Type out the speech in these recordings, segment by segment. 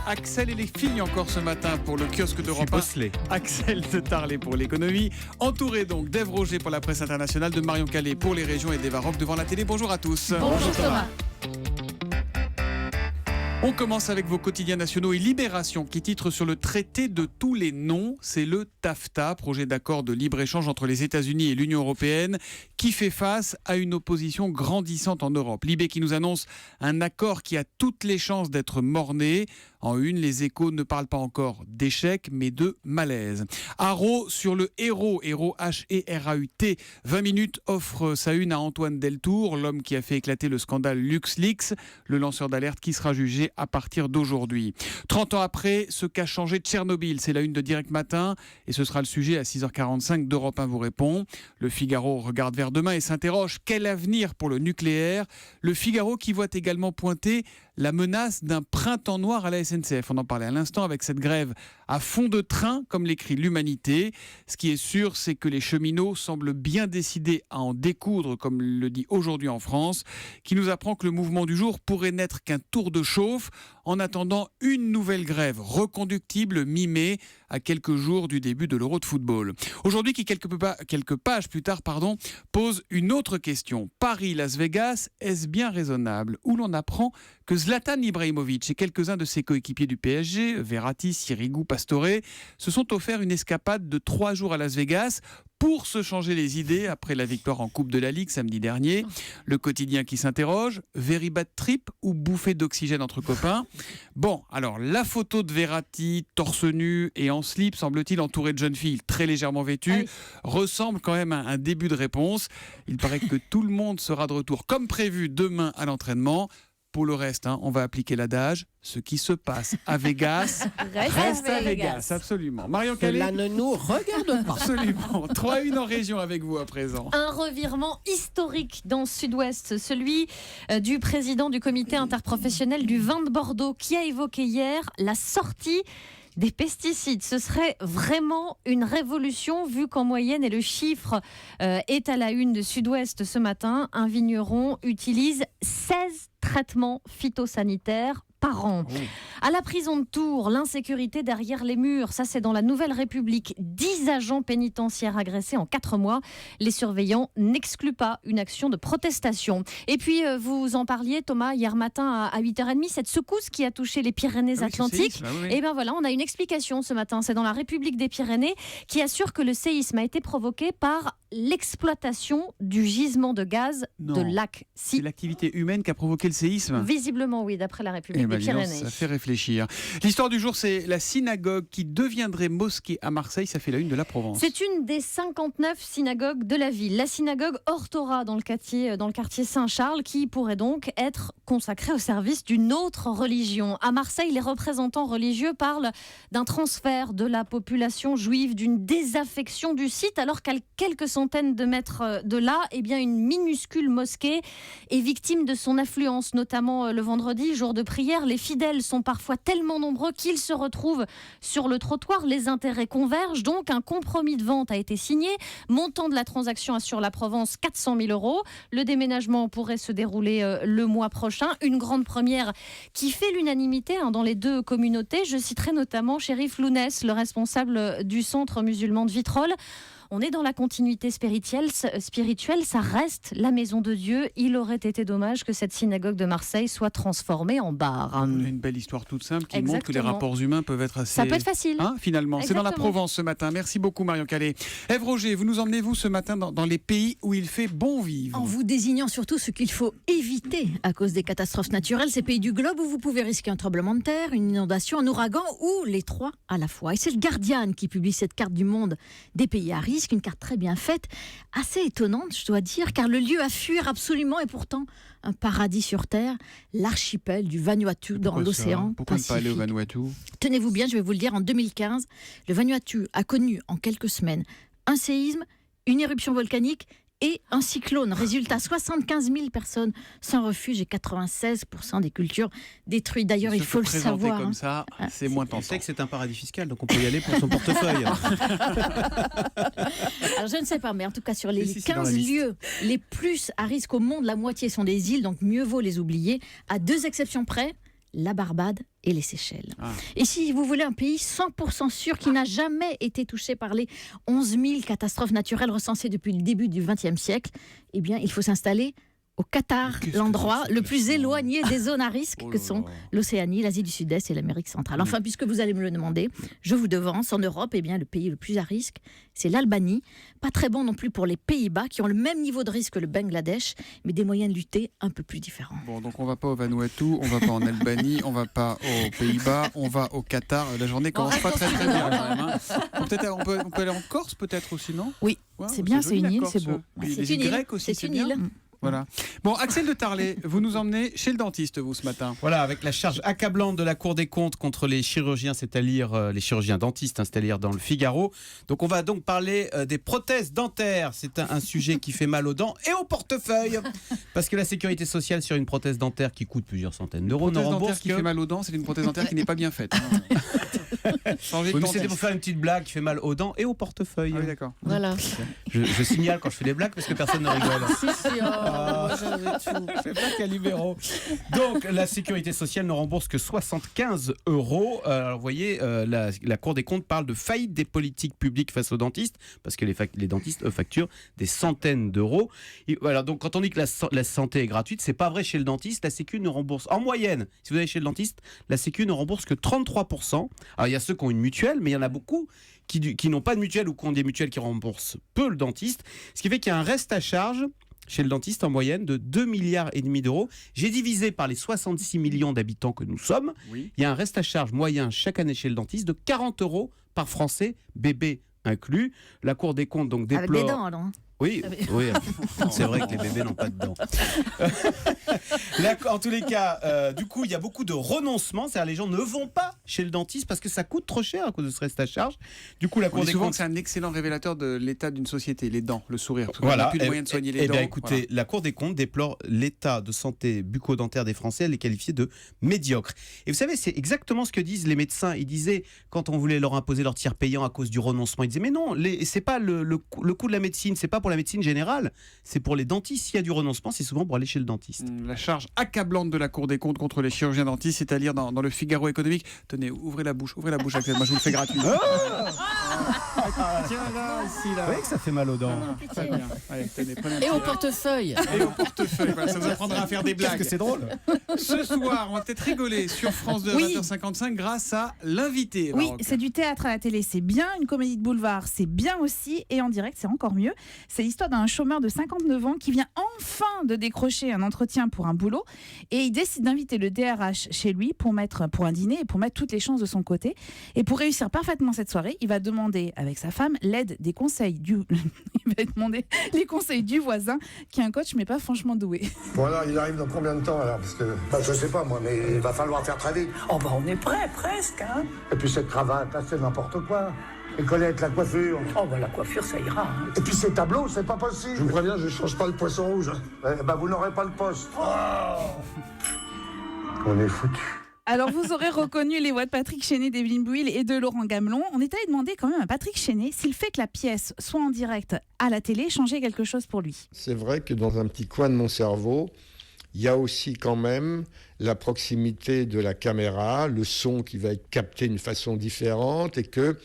Axel et les filles encore ce matin pour le kiosque d'Europe 1. Axel de Tarlet pour l'économie. Entouré donc d'Ève Roger pour la presse internationale, de Marion Calais pour les régions et d'Eva Rock devant la télé. Bonjour à tous. Bonjour Thomas. On commence avec vos quotidiens nationaux et Libération qui titre sur le traité de tous les noms. C'est le TAFTA, projet d'accord de libre-échange entre les États-Unis et l'Union européenne, qui fait face à une opposition grandissante en Europe. Libé qui nous annonce un accord qui a toutes les chances d'être mort-né. En une, les Échos ne parlent pas encore d'échec, mais de malaise. Haro sur le héros H-E-R-A-U-T. 20 minutes offre sa une à Antoine Deltour, l'homme qui a fait éclater le scandale LuxLeaks, le lanceur d'alerte qui sera jugé à partir d'aujourd'hui. 30 ans après, ce qu'a changé Tchernobyl, c'est la une de Direct Matin et ce sera le sujet à 6h45 d'Europe 1 vous répond. Le Figaro regarde vers demain et s'interroge quel avenir pour le nucléaire. Le Figaro qui voit également pointer la menace d'un printemps noir à la SNCF. On en parlait à l'instant avec cette grève à fond de train, comme l'écrit l'Humanité. Ce qui est sûr, c'est que les cheminots semblent bien décidés à en découdre, comme le dit aujourd'hui en France, qui nous apprend que le mouvement du jour pourrait n'être qu'un tour de chauffe en attendant une nouvelle grève reconductible mi-mai, à quelques jours du début de l'Euro de football. Aujourd'hui, qui quelques pages plus tard, pose une autre question. Paris-Las Vegas, est-ce bien raisonnable? Où l'on apprend que Zlatan Ibrahimovic et quelques-uns de ses coéquipiers du PSG, Verratti, Sirigu, Pastore, se sont offerts une escapade de 3 jours à Las Vegas pour se changer les idées après la victoire en Coupe de la Ligue samedi dernier. Le quotidien qui s'interroge, very bad trip ou bouffée d'oxygène entre copains? Bon, alors la photo de Verratti, torse nu et en slip, semble-t-il entouré de jeunes filles très légèrement vêtues, ressemble quand même à un début de réponse. Il paraît que tout le monde sera de retour comme prévu demain à l'entraînement. Pour le reste, on va appliquer l'adage. Ce qui se passe à Vegas reste à Vegas. Absolument. Marion Calais. Cela ne nous regarde pas. Absolument. 3-1 en région avec vous à présent. Un revirement historique dans Sud-Ouest, celui du président du comité interprofessionnel du vin de Bordeaux qui a évoqué hier la sortie des pesticides. Ce serait vraiment une révolution vu qu'en moyenne, et le chiffre est à la une de Sud-Ouest ce matin, un vigneron utilise 16 traitements phytosanitaires par an. À la prison de Tours, l'insécurité derrière les murs, ça c'est dans la Nouvelle République. 10 agents pénitentiaires agressés en 4 mois. Les surveillants n'excluent pas une action de protestation. Et puis vous en parliez Thomas hier matin à 8h30, cette secousse qui a touché les Pyrénées-Atlantiques. Et bien voilà, on a une explication ce matin. C'est dans la République des Pyrénées qui assure que le séisme a été provoqué par l'exploitation du gisement de gaz de Lac. C'est l'activité humaine qui a provoqué le séisme? Visiblement oui, d'après la République des Pyrénées. Ça fait réfléchir. L'histoire du jour, c'est la synagogue qui deviendrait mosquée à Marseille. Ça fait la une de la Provence. C'est une des 59 synagogues de la ville. La synagogue Hors Torah dans le quartier Saint-Charles qui pourrait donc être consacrée au service d'une autre religion. À Marseille, les représentants religieux parlent d'un transfert de la population juive, d'une désaffection du site, alors qu'à quelques centaines de mètres de là, une minuscule mosquée est victime de son affluence, notamment le vendredi, jour de prière. Les fidèles sont parfois tellement nombreux qu'ils se retrouvent sur le trottoir. Les intérêts convergent, donc un compromis de vente a été signé. Montant de la transaction assure la Provence 400 000 €. Le déménagement pourrait se dérouler le mois prochain. Une grande première qui fait l'unanimité dans les deux communautés. Je citerai notamment Chérif Lounès, le responsable du centre musulman de Vitrolles. On est dans la continuité spirituelle, ça reste la maison de Dieu. Il aurait été dommage que cette synagogue de Marseille soit transformée en bar. On a une belle histoire toute simple qui montre que les rapports humains peuvent être assez... Ça peut être facile. Finalement. Exactement. C'est dans la Provence ce matin. Merci beaucoup Marion Calais. Ève Roger, vous nous emmenez vous ce matin dans les pays où il fait bon vivre. En vous désignant surtout ce qu'il faut éviter à cause des catastrophes naturelles, ces pays du globe où vous pouvez risquer un tremblement de terre, une inondation, un ouragan ou les trois à la fois. Et c'est le Guardian qui publie cette carte du monde des pays à risque. Une carte très bien faite, assez étonnante je dois dire, car le lieu à fuir absolument est pourtant un paradis sur terre, l'archipel du Vanuatu dans l'océan Pacifique. Pourquoi ne pas aller au Vanuatu? Tenez-vous bien, je vais vous le dire, en 2015, le Vanuatu a connu en quelques semaines un séisme, une éruption volcanique et un cyclone. Résultat, 75 000 personnes sans refuge et 96% des cultures détruites. D'ailleurs, il faut le savoir. Comme ça, c'est moins tentant. On sait que c'est un paradis fiscal, donc on peut y aller pour son portefeuille. Alors, je ne sais pas, mais en tout cas, sur les 15 lieux les plus à risque au monde, la moitié sont des îles, donc mieux vaut les oublier. À 2 exceptions près, la Barbade et les Seychelles. Ah. Et si vous voulez un pays 100% sûr qui n'a jamais été touché par les 11 000 catastrophes naturelles recensées depuis le début du XXe siècle, eh bien, il faut s'installer au Qatar, Qu'est-ce que l'endroit c'est le que plus ça éloigné des zones à risque Oh que là sont là. l'Océanie, l'Asie du Sud-Est et l'Amérique centrale. Enfin, puisque vous allez me le demander, je vous devance. En Europe, eh bien, le pays le plus à risque, c'est l'Albanie. Pas très bon non plus pour les Pays-Bas, qui ont le même niveau de risque que le Bangladesh, mais des moyens de lutter un peu plus différents. Bon, donc on va pas au Vanuatu, on va pas en Albanie, on va pas aux Pays-Bas, on va au Qatar. La journée commence pas très très bien quand même. Hein. On peut aller en Corse peut-être aussi, non? Oui, Ouais, c'est bien, joli, c'est une la île, Corse. c'est beau. Puis C'est les îles une île, grecques aussi, c'est une bien. île. Voilà. Bon, Axel de Tarlet, vous nous emmenez chez le dentiste, vous, ce matin. Voilà, avec la charge accablante de la Cour des comptes contre les chirurgiens, c'est-à-dire les chirurgiens dentistes, c'est-à-dire dans le Figaro. Donc on va donc parler des prothèses dentaires. C'est un sujet qui fait mal aux dents et au portefeuille. Parce que la sécurité sociale sur une prothèse dentaire qui coûte plusieurs centaines d'euros Une ne prothèse dentaire rembourse qui que... fait mal aux dents, c'est une prothèse dentaire qui n'est pas bien faite. Hein. Changez de Oui, mais c'était dentiste. pour faire une petite blague qui fait mal aux dents et au portefeuille. Ah oui, d'accord. Voilà. Je signale quand je fais des blagues parce que personne ne rigole. tout. Je fais blague à libéraux. Donc, la sécurité sociale ne rembourse que 75 €. Alors, vous voyez, la Cour des comptes parle de faillite des politiques publiques face aux dentistes, parce que les dentistes, eux, facturent des centaines d'euros. Et voilà, donc, quand on dit que la santé est gratuite, c'est pas vrai chez le dentiste. La Sécu ne rembourse, en moyenne, si vous allez chez le dentiste, la Sécu ne rembourse que 33%. Alors, il y a ceux qui ont une mutuelle, mais il y en a beaucoup qui n'ont pas de mutuelle ou qui ont des mutuelles qui remboursent peu le dentiste. Ce qui fait qu'il y a un reste à charge chez le dentiste en moyenne de 2,5 milliards d'euros. J'ai divisé par les 66 millions d'habitants que nous sommes. Oui. Il y a un reste à charge moyen chaque année chez le dentiste de 40 € par Français, bébé inclus. La Cour des comptes donc déplore... Avec des dents, alors. Oui, oui. C'est vrai que les bébés n'ont pas de dents. En tous les cas, du coup, il y a beaucoup de renoncements. C'est-à-dire les gens ne vont pas chez le dentiste parce que ça coûte trop cher à cause de ce reste à charge. Du coup, la On Cour dit des souvent comptes... que c'est un excellent révélateur de l'état d'une société, les dents, le sourire. Parce qu'on Voilà, n'a plus de moyens de soigner les dents. bien, écoutez, la Cour des comptes déplore l'état de santé bucco-dentaire des Français. Elle est qualifiée de médiocre. Et vous savez, c'est exactement ce que disent les médecins. Ils disaient, quand on voulait leur imposer leur tiers payant à cause du renoncement, ils disaient, mais non, c'est pas le coût de la médecine, c'est pas pour la médecine générale, c'est pour les dentistes. S'il y a du renoncement, c'est souvent pour aller chez le dentiste. La charge accablante de la Cour des comptes contre les chirurgiens dentistes, c'est à lire dans le Figaro économique. Tenez, ouvrez la bouche, Axel. Moi, je vous le fais gratuit. Tiens, là, ici, là. Vous voyez que ça fait mal aux dents. Très bien. Allez, tenez, prenez un Et petit- au portefeuille. Et au portefeuille. Voilà, ça vous apprendra à faire des Qu'est-ce blagues. que c'est drôle. Ce soir, on va peut-être rigoler sur France 2 à Oui. 20h55 grâce à l'invité. Oui, Maroc. c'est du théâtre à la télé, c'est bien. Une comédie de boulevard, c'est bien aussi. Et en direct, c'est encore mieux. C'est l'histoire d'un chômeur de 59 ans qui vient enfin de décrocher un entretien pour un boulot. Et il décide d'inviter le DRH chez lui pour un dîner et pour mettre toutes les chances de son côté. Et pour réussir parfaitement cette soirée, il va demander avec sa femme l'aide des conseils il va demander les conseils du voisin qui est un coach mais pas franchement doué. Bon alors, il arrive dans combien de temps alors? Parce que, je sais pas moi, mais il va falloir faire très vite. Oh bah on est prêt, presque, hein. Et puis cette cravate, là, c'est n'importe quoi. Et Colette, la coiffure. Oh bah la coiffure, ça ira, hein. Et puis ces tableaux, c'est pas possible. Je vous préviens, je change pas le poisson rouge. Vous n'aurez pas le poste. On est foutu. Alors, vous aurez reconnu les voix de Patrick Chenet, d'Evelyne Bouil et de Laurent Gamelon. On est allé demander quand même à Patrick Chenet s'il fait que la pièce soit en direct à la télé changeait quelque chose pour lui. C'est vrai que dans un petit coin de mon cerveau, il y a aussi quand même la proximité de la caméra, le son qui va être capté d'une façon différente et que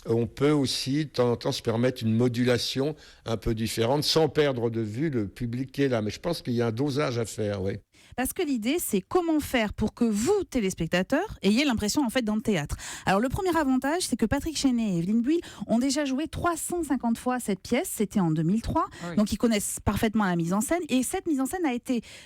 on peut aussi de temps en temps se permettre une modulation un peu différente sans perdre de vue le public qui est là. Mais je pense qu'il y a un dosage à faire, oui. Parce que l'idée, c'est comment faire pour que vous, téléspectateurs, ayez l'impression en fait dans le théâtre. Alors le premier avantage, c'est que Patrick Chenet et Evelyne Bouil ont déjà joué 350 fois cette pièce, c'était en 2003, oui. donc ils connaissent parfaitement la mise en scène. Et cette mise en scène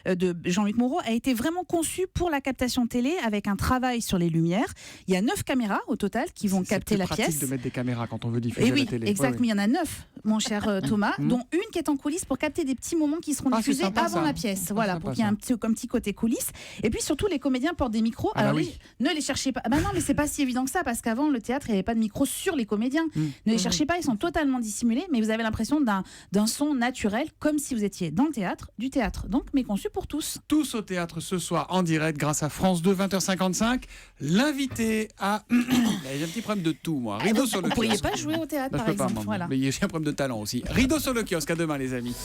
de Jean-Luc Moreau a été vraiment conçue pour la captation télé avec un travail sur les lumières. Il y a 9 caméras au total qui vont capter la C'est pièce. pratique de mettre des caméras quand on veut diffuser Et à oui, la télé. exact, Ouais, mais il y en a 9, mon cher Thomas, dont une qui est en coulisses pour capter des petits moments qui seront Ah, c'est diffusés sympa, avant ça. la pièce. C'est Voilà, sympa, pour qu'il y ait ça. un petit côté coulisses. Et puis surtout, les comédiens portent des micros. Ah bah Alors, oui. ne les cherchez pas. Ah bah non, mais c'est pas si évident que ça, parce qu'avant, le théâtre, il n'y avait pas de micro sur les comédiens. Ne les cherchez pas, ils sont totalement dissimulés, mais vous avez l'impression d'un son naturel, comme si vous étiez dans le théâtre, du théâtre. Donc, mais conçu pour tous. Tous au théâtre ce soir en direct grâce à France 2, 20h55. L'invité a. J'ai un petit problème de tout, moi. Rideau sur le Vous ne pourriez kiosque. pas jouer au théâtre, Non, par je peux pas, exemple. moi. Voilà. Mais j'ai un problème de talent aussi. Rideau sur le kiosque. À demain, les amis.